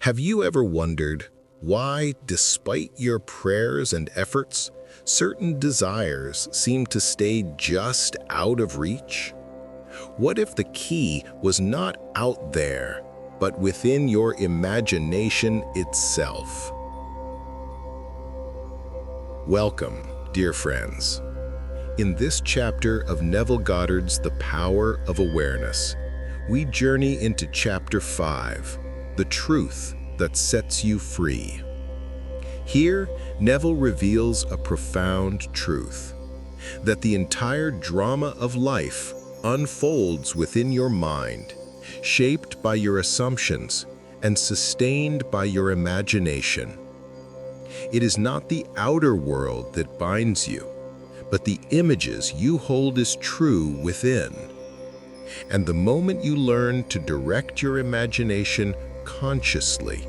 Have you ever wondered why, despite your prayers and efforts, certain desires seem to stay just out of reach? What if the key was not out there, but within your imagination itself? Welcome, dear friends. In this chapter of Neville Goddard's The Power of Awareness, we journey into Chapter 5, The Truth That Sets You Free. Here, Neville reveals a profound truth, that the entire drama of life unfolds within your mind, shaped by your assumptions and sustained by your imagination. It is not the outer world that binds you, but the images you hold as true within. And the moment you learn to direct your imagination consciously,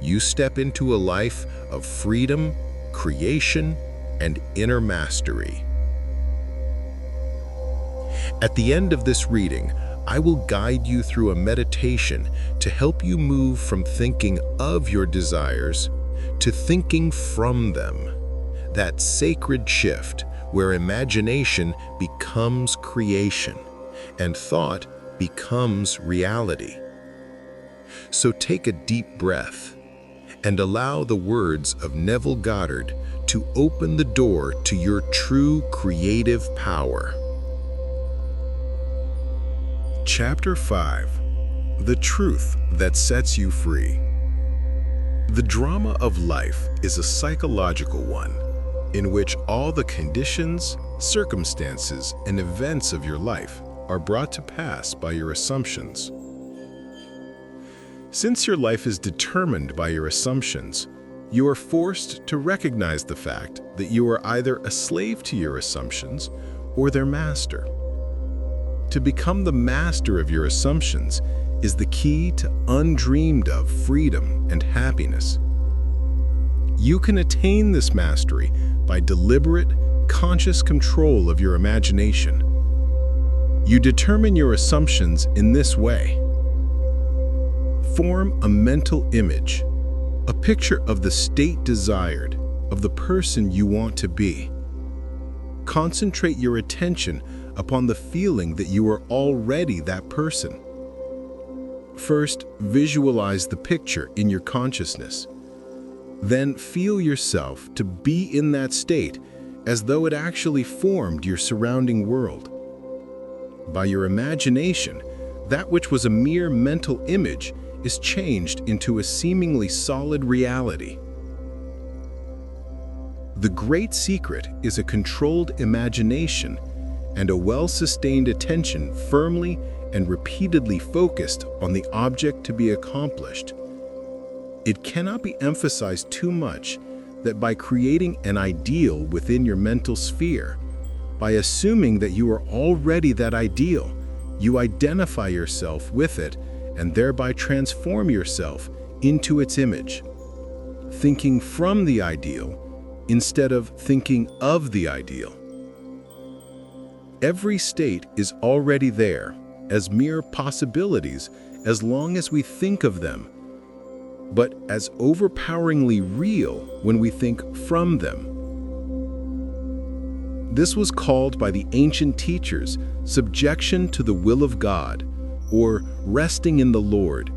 you step into a life of freedom, creation, and inner mastery. At the end of this reading, I will guide you through a meditation to help you move from thinking of your desires to thinking from them, that sacred shift where imagination becomes creation and thought becomes reality. So take a deep breath and allow the words of Neville Goddard to open the door to your true creative power. Chapter 5. The Truth That Sets You Free. The drama of life is a psychological one, in which all the conditions, circumstances, and events of your life are brought to pass by your assumptions. Since your life is determined by your assumptions, you are forced to recognize the fact that you are either a slave to your assumptions or their master. To become the master of your assumptions is the key to undreamed of freedom and happiness. You can attain this mastery by deliberate, conscious control of your imagination. You determine your assumptions in this way. Form a mental image, a picture of the state desired, of the person you want to be. Concentrate your attention upon the feeling that you are already that person. First, visualize the picture in your consciousness. Then feel yourself to be in that state as though it actually formed your surrounding world. By your imagination, that which was a mere mental image is changed into a seemingly solid reality. The great secret is a controlled imagination and a well-sustained attention firmly and repeatedly focused on the object to be accomplished. It cannot be emphasized too much that by creating an ideal within your mental sphere, by assuming that you are already that ideal, you identify yourself with it and thereby transform yourself into its image, thinking from the ideal instead of thinking of the ideal. Every state is already there as mere possibilities as long as we think of them, but as overpoweringly real when we think from them. This was called by the ancient teachers subjection to the will of God, or resting in the Lord.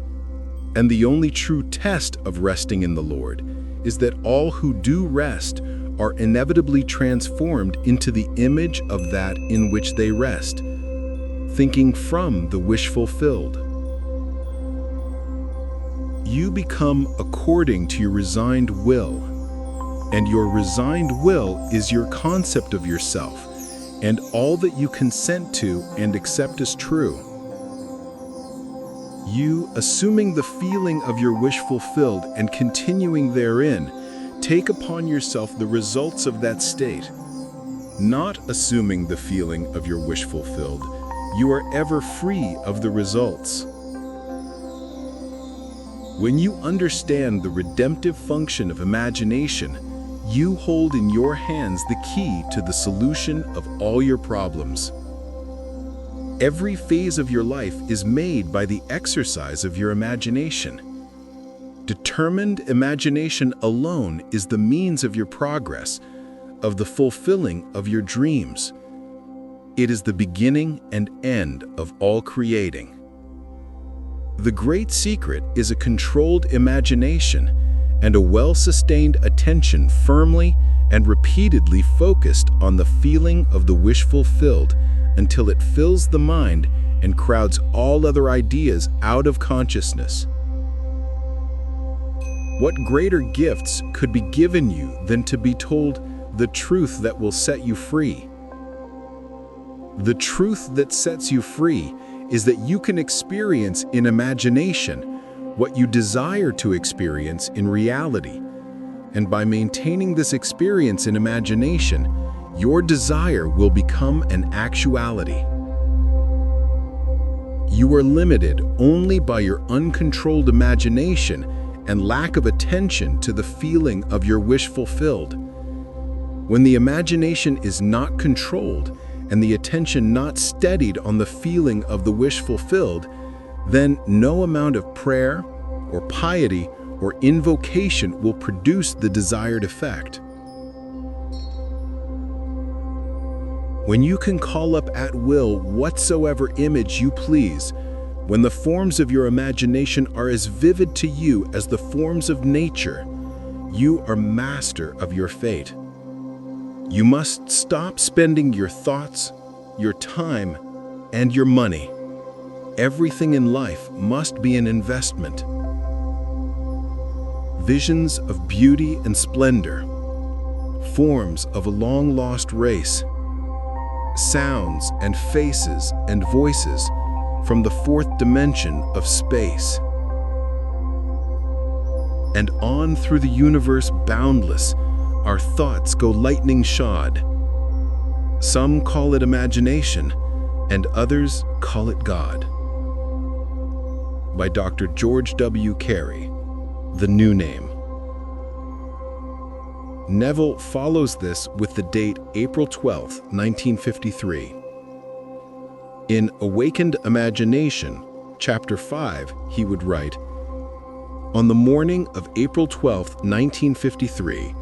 And the only true test of resting in the Lord is that all who do rest are inevitably transformed into the image of that in which they rest, thinking from the wish fulfilled. You become according to your resigned will, and your resigned will is your concept of yourself and all that you consent to and accept as true. You, assuming the feeling of your wish fulfilled and continuing therein, take upon yourself the results of that state. Not assuming the feeling of your wish fulfilled, you are ever free of the results. When you understand the redemptive function of imagination, you hold in your hands the key to the solution of all your problems. Every phase of your life is made by the exercise of your imagination. Determined imagination alone is the means of your progress, of the fulfilling of your dreams. It is the beginning and end of all creating. The great secret is a controlled imagination and a well-sustained attention firmly and repeatedly focused on the feeling of the wish fulfilled until it fills the mind and crowds all other ideas out of consciousness. What greater gifts could be given you than to be told the truth that will set you free? The truth that sets you free is that you can experience in imagination what you desire to experience in reality. And by maintaining this experience in imagination, your desire will become an actuality. You are limited only by your uncontrolled imagination and lack of attention to the feeling of your wish fulfilled. When the imagination is not controlled and the attention not steadied on the feeling of the wish fulfilled, then no amount of prayer or piety or invocation will produce the desired effect. When you can call up at will whatsoever image you please, when the forms of your imagination are as vivid to you as the forms of nature, you are master of your fate. You must stop spending your thoughts, your time, and your money. Everything in life must be an investment. Visions of beauty and splendor, forms of a long-lost race, sounds and faces and voices from the fourth dimension of space, and on through the universe boundless, our thoughts go lightning-shod. Some call it imagination, and others call it God. By Dr. George W. Carey, The New Name. Neville follows this with the date April 12, 1953. In Awakened Imagination, Chapter 5, he would write, "On the morning of April 12, 1953,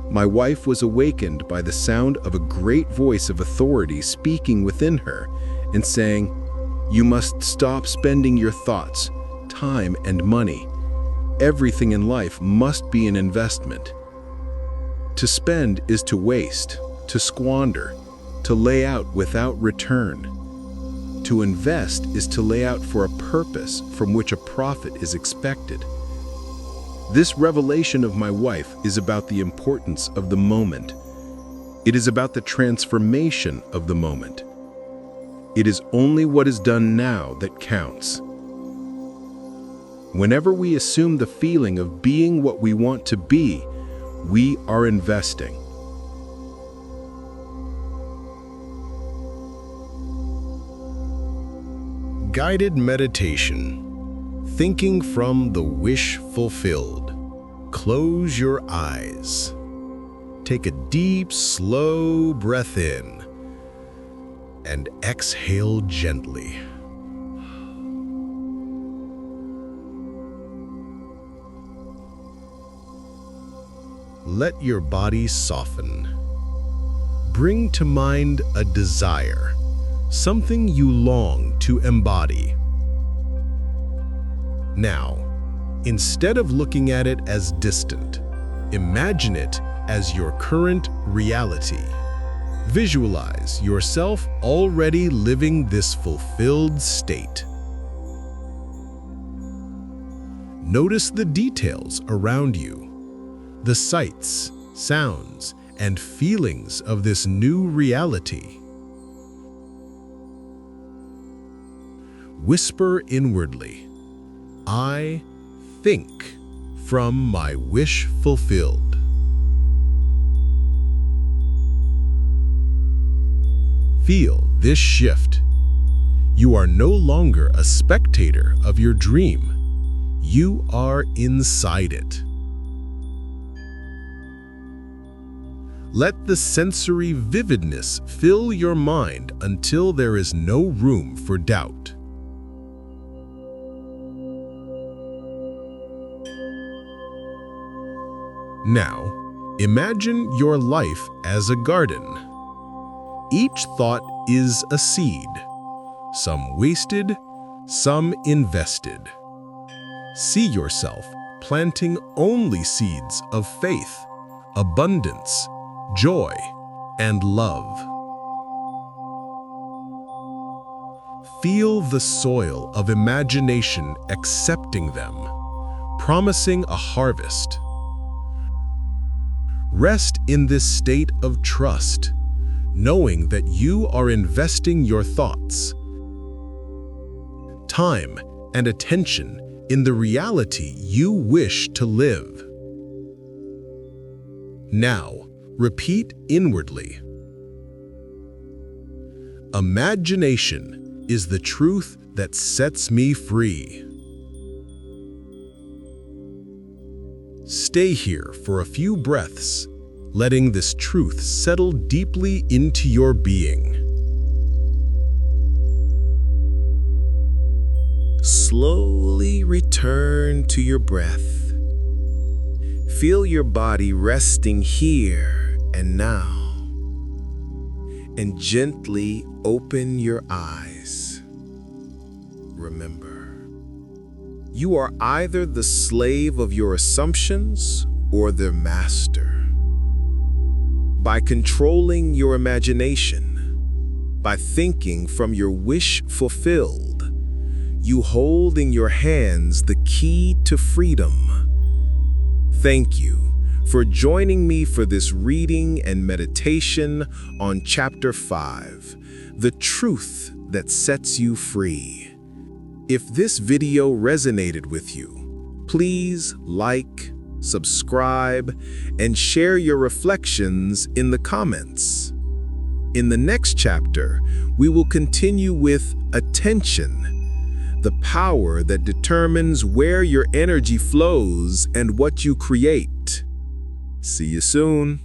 my wife was awakened by the sound of a great voice of authority speaking within her and saying, 'You must stop spending your thoughts, time, and money. Everything in life must be an investment. To spend is to waste, to squander, to lay out without return. To invest is to lay out for a purpose from which a profit is expected.' This revelation of my wife is about the importance of the moment. It is about the transformation of the moment. It is only what is done now that counts. Whenever we assume the feeling of being what we want to be, we are investing. Guided meditation. Thinking from the wish fulfilled. Close your eyes. Take a deep, slow breath in and exhale gently. Let your body soften. Bring to mind a desire, something you long to embody. Now, instead of looking at it as distant, imagine it as your current reality. Visualize yourself already living this fulfilled state. Notice the details around you, the sights, sounds, and feelings of this new reality. Whisper inwardly, "I think from my wish fulfilled." Feel this shift. You are no longer a spectator of your dream. You are inside it. Let the sensory vividness fill your mind until there is no room for doubt. Now, imagine your life as a garden. Each thought is a seed, some wasted, some invested. See yourself planting only seeds of faith, abundance, joy, and love. Feel the soil of imagination accepting them, promising a harvest. Rest in this state of trust, knowing that you are investing your thoughts, time, and attention in the reality you wish to live. Now, repeat inwardly. Imagination is the truth that sets me free. Stay here for a few breaths, letting this truth settle deeply into your being. Slowly return to your breath. Feel your body resting here and now. And gently open your eyes. Remember, you are either the slave of your assumptions or their master. By controlling your imagination, by thinking from your wish fulfilled, you hold in your hands the key to freedom. Thank you for joining me for this reading and meditation on Chapter 5, The Truth That Sets You Free. If this video resonated with you, please like, subscribe, and share your reflections in the comments. In the next chapter, we will continue with attention, the power that determines where your energy flows and what you create. See you soon.